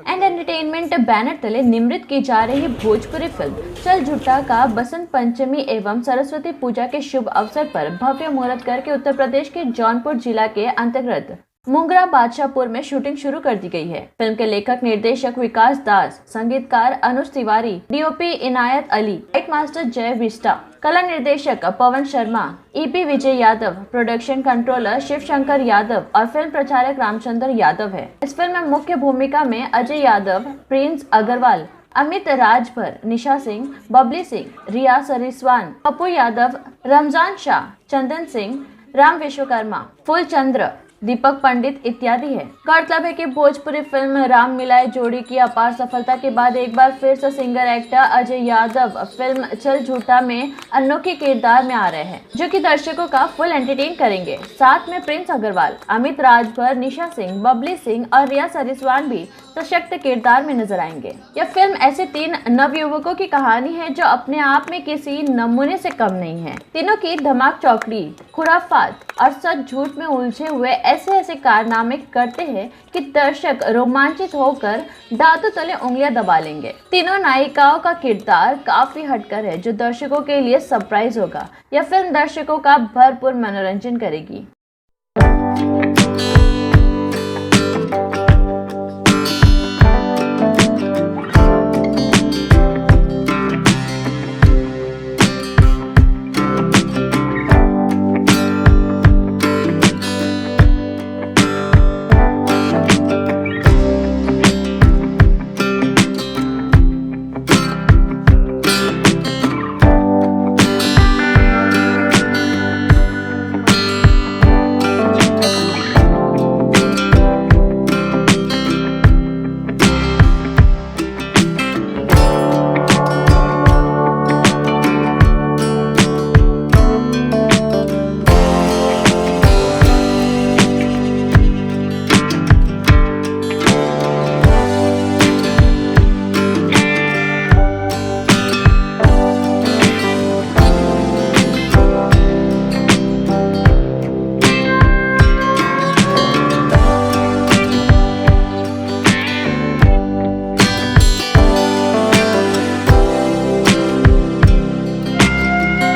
And entertainment banner तले निर्मित की जा रही भोजपुरी फिल्म चल झूठा का बसंत पंचमी एवं सरस्वती पूजा के शुभ अवसर पर भव्य मुहूर्त करके उत्तर प्रदेश के जौनपुर जिला के अंतर्गत मुंगरा बादशाहपुर में शूटिंग शुरू कर दी गई है। फिल्म के लेखक निर्देशक विकास दास, संगीतकार अनुज तिवारी, डीओपी इनायत अली, लाइट मास्टर जय विष्टा, कला निर्देशक Pawan Sharma, EP Vijay Yadav, production controller Shiv Shankar Yadav और फिल्म प्रचारक रामचंद्र यादव है। इस फिल्म में मुख्य भूमिका में अजय यादव, प्रिंस अग्रवाल, अमित राजभर, निशा सिंह, बबली सिंह, रिया सरिसवान, पप्पू यादव, रमजान शाह, चंदन सिंह, राम विश्वकर्मा, फूलचंद्र, दीपक पंडित इत्यादि है। गौरतलब है कि भोजपुरी फिल्म राम मिलाए जोड़ी की अपार सफलता के बाद एक बार फिर से singer actor Ajay Yadav film चल झूठा में अनोखे किरदार में आ रहे हैं, जो कि दर्शकों का फुल एंटरटेन करेंगे। साथ में प्रिंस अग्रवाल, अमित राजभर, निशा सिंह, बबली सिंह और रिया सरिसवान भी सशक्त किरदार में नजर आएंगे। यह फिल्म ऐसे 3 नवयुवकों की कहानी है जो अपने आप में किसी नमूने से कम नहीं है। तीनों की धमाक चौकड़ी, खुराफात और सच झूठ में उलझे हुए ऐसे कारनामे करते हैं कि दर्शक रोमांचित होकर दांतों तले उंगलियां दबा लेंगे। तीनों नायिकाओं का किरदार काफी हटकर है, जो दर्शकों के लिए सरप्राइज होगा। यह फिल्म दर्शकों का भरपूर मनोरंजन करेगी।